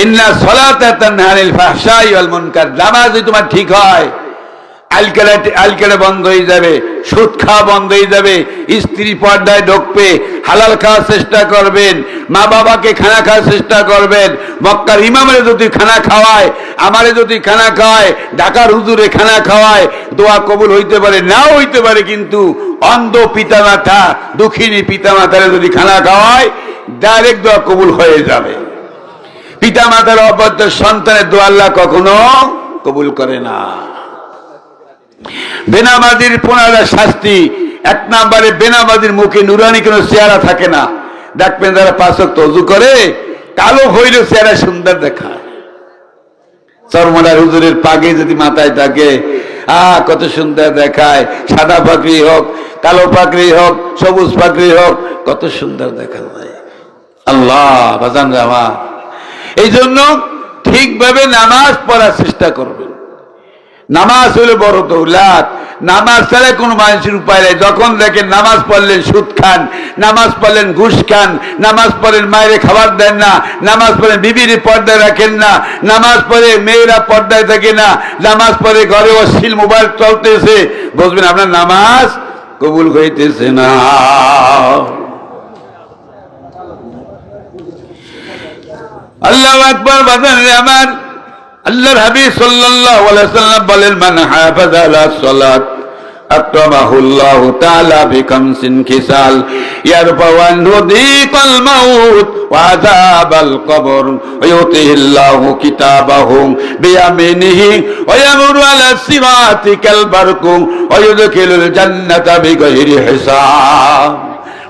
ইন্না সলাতা তানহা আনিল ফাহশাই ওয়াল মুনকার, নামাজ যদি তোমার ঠিক হয় আলকালা বন্ধ হয়ে যাবে, সুদ খাওয়া বন্ধ হয়ে যাবে, স্ত্রী পর্দায় ঢুকবে, হালাল খাওয়ার চেষ্টা করবেন, মা বাবাকে খানা খাওয়ার চেষ্টা করবেন। মক্কার ইমামরে যদি খানা খাওয়ায়, আমারে যদি খানা খাওয়ায়, ঢাকার হুজুরে খানা খাওয়ায়, দোয়া কবুল হইতে পারে, নাও হইতে পারে, কিন্তু অন্ধ পিতামাতা, দুঃখিনী পিতামাতারে যদি খানা খাওয়ায়, ডাইরেক্ট দোয়া কবুল হয়ে যাবে। পিতামাতার অবাধ্য সন্তানের দোয়া আল্লাহ কখনো কবুল করে না। বেনামাজির 15 শাস্তি। 1 নম্বরে বেনামাজির মুখে নুরানি কোনো চেহারা থাকে না। দেখবেন যারা 5 ওয়াক্ত ওযু করে, কালো হইলেও চেহারা সুন্দর দেখায়। চরমনার হুজুরের পাগড়ি যদি মাথায় থাকে, কত সুন্দর দেখায়। সাদা পাগড়ি হোক, কালো পাগড়ি হোক, সবুজ পাগড়ি হোক, কত সুন্দর দেখা যায়। আল্লাহ বাজান রামা, এই জন্য ঠিকভাবে নামাজ পড়ার চেষ্টা করবেন। নামাজ হলো বড় দৌলত। নামাজ ছাড়া কোনো মানুষের উপায় নেই। যখন দেখেন নামাজ পড়লেন সুদ খান, নামাজ পড়লেন ঘুষ খান, নামাজ পড়েন মায়েরে খাবার দেন না, নামাজ পড়েন বিবির পর্দায় রাখেন না, নামাজ পড়ে মেয়েরা পর্দায় থাকে না, নামাজ পড়ে ঘরে অশ্লীল মোবাইল চলতেছে, বুঝবেন আপনার নামাজ কবুল হইতেছে না। আল্লাহু আকবার। বাজান আমার আল্লাহর হাবিব সাল্লাল্লাহু আলাইহি ওয়াসাল্লাম বলেন, মান হাফাযা আলা সালাত আকরামাহুল্লাহু তাআলা বিখামসিন খিসাল ইয়ারফাউ আনহু দিকাল মাউত ওয়া আযাবাল কবর ওয়া ইউতিহিল্লাহু কিতাবাহু বিয়ামিনিহি ওয়া ইয়ামুরু আলা সিরাতি কাল বারকু ওয়া ইউদখিলুল জান্নাতা বিগাইরি হিসাব।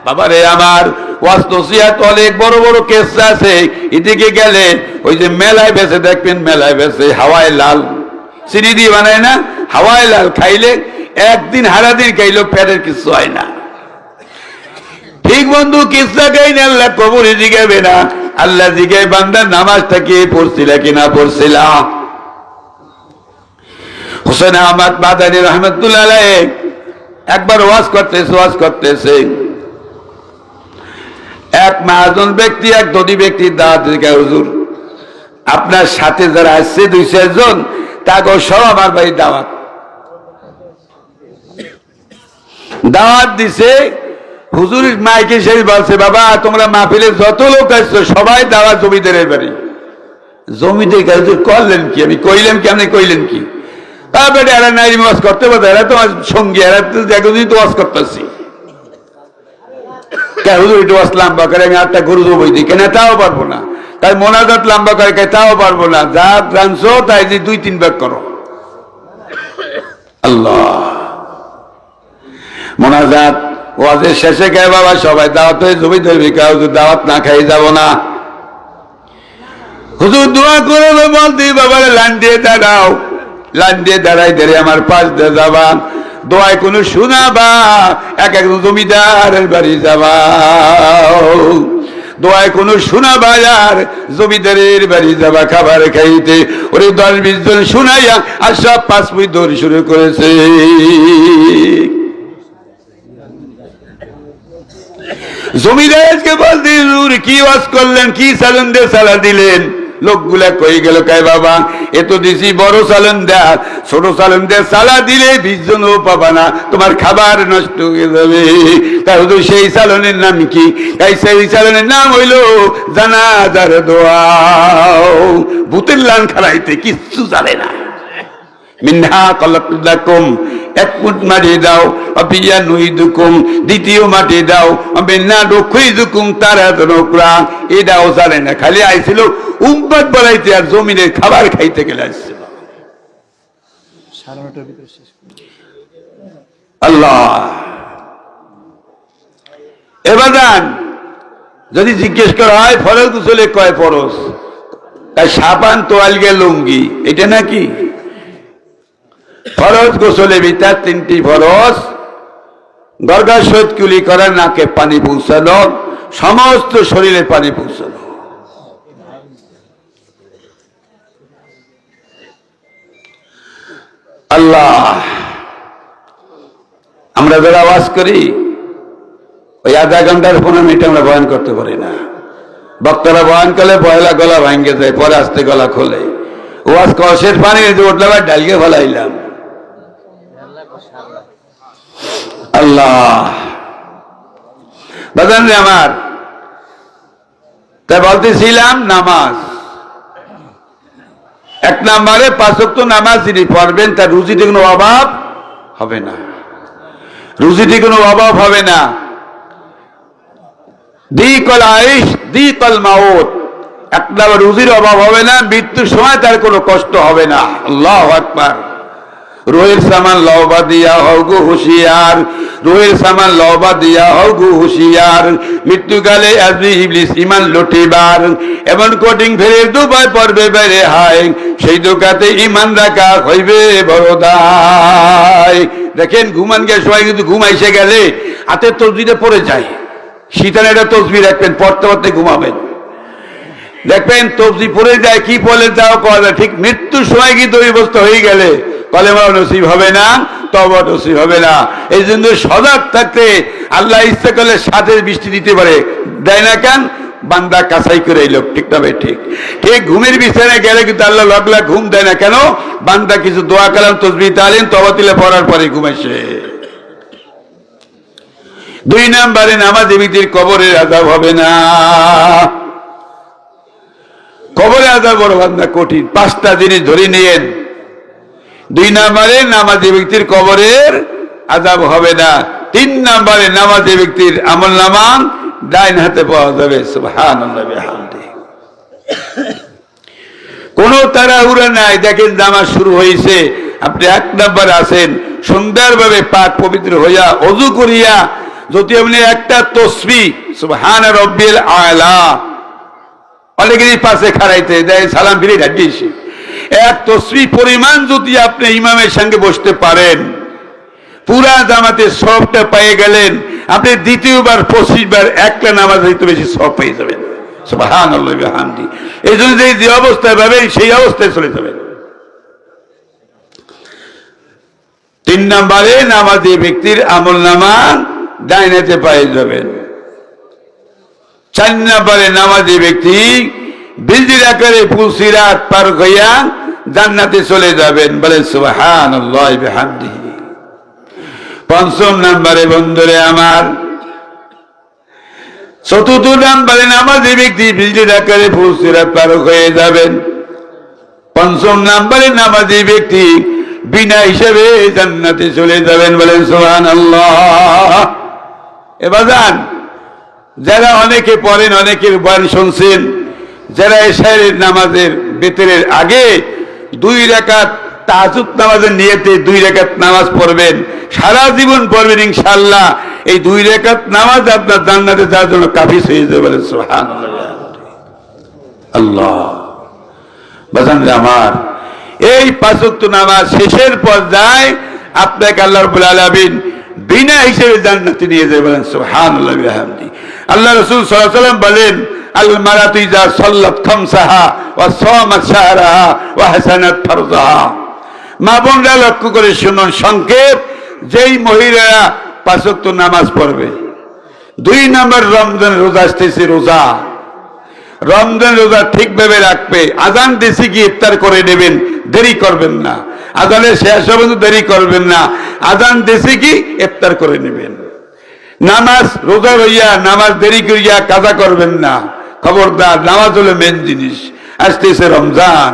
বাবারে আমার, ওয়াস্তসিয়াত অনেক বড় বড় কেস আছে। এদিকে গেলে ওই যে মেলায় বেছে দেখবেন, মেলায় বেছে হাওয়ায় লাল চিনি দিয়ে বানায় না, হাওয়ায় লাল খাইলে একদিন হারাদিন খাইলেও পেটের কিছু হয় না। ঠিক বন্ধু, কিসা খাইনি আল্লাহ কবরে জিগাবে না। আল্লাহ জিগায় বান্দার নামাজটা কি পড়ছিলা কিনা পড়ছিলা। হোসেন আহমদ মাদানী রহমতুল্লাহ আলাইহি একবার ওয়াজ করতেছে এক মহাজন ব্যক্তি, এক ধনী ব্যক্তির দাওয়াত দিকে, হুজুর আপনার সাথে যারা আসছে 2-4 জন, তাকে সব আমার বাড়ি দাওয়াত দিছে। হুজুর মাইকে সেই বলছে, বাবা তোমরা মাহফিলে যত লোক আসছো সবাই দাওয়াত জমিদারের বাড়ি। জমিদার কাছে করলেন কি? আমি কইলাম কি? আপনি কইলেন কি? তারপরে এরা নাই ওয়াজ করতে পারতো, এরা তোমার সঙ্গী, এরা তো একদিন তো ওয়াজ করতেছি। হুজুর একটু ওয়াজ লম্বা করে, আমি একটা গরু জবই দিই কেন তাও পারবো না, তাই মোনাজাত লম্বা করে তাও পারবো না। যা জানছো তাই যে 2-3 ভাগ করো। আল্লাহ, মোনাজাত ওয়াজের শেষে গায়ে বাবা সবাই দাওয়াত হয়ে জমি ধরবি, হুজুর দাওয়াত না খাই যাব না। হুজুর দোয়া করে বলতে, বাবারে লাইন দিয়ে দাঁড়াও, লাইন দিয়ে দাঁড়াই ধরে আমার পাশ দিয়ে যাবা, দোয়ায় কোন শোনাবা, এক একজন জমিদারের বাড়ি যাবা, দোয়ায় কোন শোনাবা, আর জমিদারের বাড়ি যাবা খাবার খাইতে। ওরে 10-20 জন শুনাইয়া আর সব 5 মিনিট দৌড় শুরু করেছে। জমিদারকে বলতে, কি ওয়াজ করলেন, কি সালন দিয়ে সালা দিলেন? লোকগুলা কই গেল, কয় বাবা এত দিছি বড় সালন দেয়া, ছোট সালন দিয়ে সালা দিলে 20 জনও পাবা না, তোমার খাবার নষ্ট হয়ে যাবে। তাই তো সেই সালনের নাম কি? তাই সেই সালনের নাম হইল জানাজার দোয়া। ভূতের লান খারাইতে কিচ্ছু জানে না। মিনহা খলাকনাকুম, 1 ফুট মাটি দাও, অফিয়া নুইদুকুম, 2য় মাটি দাও, মিন্না দুকুইদুকুম তারাতুন উকরা, এটাও জানে না। খালি আইছিল উম্মত বলাইতে আর জমিনের খাবার খাইতে গেলে আসছিল। আল্লাহ, এবার যদি জিজ্ঞেস করা হয় ফরজ গোসলে কয় ফরজ, তাই সাবান তোয়াল গে লুঙ্গি, এটা নাকি ফরজ? গোসলে ভিতর 3টি ফরজ: গর্গা শোধ কুলি করা, নাকে পানি পৌঁছানো, সমস্ত শরীরে পানি পৌঁছানো। আল্লাহ, আমরা যারা আওয়াজ করি ওই আধা ঘন্টার 15 মিনিট আমরা বয়ান করতে পারি না। বক্তারা বয়ান করলে পয়লা গলা ভাঙ্গে যায়, পরে আস্তে গলা খোলে। ওয়াজ কষের পানি উঠলাম আর ডালকে ফেলাইলাম। আল্লাহ বাজান রে আমার, তাই বলতেছিলাম নামাজ এক নম্বরে 5 ওয়াক্ত নামাজ যিনি পড়বেন তার রুজিতে কোনো অভাব হবে না, রুজিতে কোনো অভাব হবে না। দিকল আইশ দিকল মাউত, এক নম্বর রুজির অভাব হবে না, মৃত্যুর সময় তার কোনো কষ্ট হবে না। আল্লাহু আকবার। রোহের সামান লওবা দিয়া হও গো হুশিয়ার, রোহের সামান লওবা দিয়া হও গো হুশিয়ার, মৃত্যুকালে আজমি ইবলিস ইমান লুটিবার, এমন কোটিং ফেরে দুবাই পড়বে বেড়ে হায়, সেই দোকাতে ইমান রাখা হইবে বড় দায়। দেখেন ঘুমান গিয়ে সবাই কিন্তু ঘুমাইছে গেলে হাতের তসবিটা পড়ে যায়, শীতানে একটা তসবি রাখবেন, পড়তে পড়তে ঘুমাবেন, দেখবেন তসবি পড়ে যায়, কি বলে যাও করা, ঠিক মৃত্যুর সময় কিন্তু ওই অবস্থা হয়ে গেলে কলেমা নসিব হবে না, তওবা নসিব হবে না। এই জন্য সজাগ থাকতে আল্লাহ ইচ্ছা করলে সাথে বৃষ্টি দিতে পারে, দেয় না কেন? বান্দা কাছাই করে এই লোক, ঠিক না ভাই? ঠিক ঠিক ঘুমের বিছানায় গেলে কিন্তু আল্লাহ লগলা ঘুম দেয় না কেন? বান্দা কিছু দোয়া কালাম তসবি তালিম তওবা তিলে পড়ার পরে ঘুমাইছে। 2 নম্বরে নামাজি ব্যক্তির কবরের আযাব হবে না। কবরে আযাব বড় বান্দা কঠিন, 5টা জিনিস ধরে নিয়েন। 2 নম্বরে নামাজি ব্যক্তির কবরের আযাব হবে না। 3 নম্বরে নামাজি ব্যক্তির আমলনামা ডাইন হাতে পাওয়া যাবে। সুবহানাল্লাহ বিহামদিহি। কোন তাড়াহুড়া নাই। দেখেন নামাজ শুরু হয়েছে, আপনি 1 নম্বরে আছেন, সুন্দরভাবে পাক পবিত্র হইয়া ওযু করিয়া যদি আপনি একটা তসবিহ সুবহান রাব্বিল আলা অনেকেরই পাশে খাড়াইতে দেয়, সালাম ফিরে ঢাকিয়েছি, এক তসবিহ পরিমাণ যদি আপনি ইমামের সঙ্গে বসতে পারেন, পুরা জামাতে সবটা পেয়ে গেলেন, আপনি দ্বিতীয়বার 25 বার একটা নামাজ হইতে বেশি সব পেয়ে যাবেন। সুবহানাল্লাহ ওয়া বিহামদিহি। এই জন্য যে অবস্থায় পাবেন সেই অবস্থায় চলে যাবেন। 3 নম্বরে নামাজি ব্যক্তির আমলনামা ডাইন হাতে পেয়ে যাবেন। 4 নম্বরে নামাজি ব্যক্তি বিজির আকারে পুলসিরাত পার হইয়া জান্নাতে চলে যাবেন। বলেন সুবহানাল্লাহ ওয়া বিহামদিহি। 5 নম্বরে বন্ধুরে আমার, 4 নম্বরে নামাজি ব্যক্তি বিজির আকারে পুলসিরাত পার হয়ে যাবেন। 5 নম্বরে নামাজি ব্যক্তি বিনা হিসেবে জান্নাতে চলে যাবেন। বলেন সুবহানাল্লাহ। এবার যান, যারা অনেকে পড়েন, অনেকের বয়ান শুনছেন, যারা এশারের নামাজের বেতরের আগে 2 রাকাত তাহাজ্জুদ নামাজের নিয়তে 2 রাকাত নামাজ পড়বেন, সারা জীবন পড়বেন, ইনশাআল্লাহ এই 2 রাকাত নামাজ আপনার জান্নাতে যাওয়ার জন্য কাফি হয়ে যাবে। বলেন সুবহানাল্লাহ। আল্লাহ বাজান আমার, এই 5 ওয়াক্ত নামাজ শেষের পর্যায়ে আপনাকে আল্লাহ রাব্বুল আলামিন বিনা হিসেবে জান্নাতে নিয়ে যাবেন। বলেন সুবহানাল্লাহ ওয়া বিহামদিহি। আল্লাহ রাসূল সাল্লাল্লাহু আলাইহি ওয়াসাল্লাম বলেন, আল মারাতু ইযা সাল্লাত খামসাহা ওয়া সামাত শাহরাহা ওয়া হাসানাত ফারজাহা। মা বোনরা লক্ষ্য করে শুনুন সংক্ষেপ, যেই মহিলারা 5 ওয়াক্ত নামাজ পড়বে, 2 নম্বর রমজান রোজা আসতেছে, রোজা রমজান রোজা ঠিকভাবে রাখবে, আজান দিছি কি ইফতার করে নেবেন, দেরি করবেন না, আজানের শেষ হবে দেরি করবেন না, আজান দিছি কি ইফতার করে নেবেন। নামাজ রোজা রইয়া নামাজ দেরি করিয়া কাজা করবেন না, খবরদার, নামাজ হলো মেন জিনিস। আসতেছে রমজান,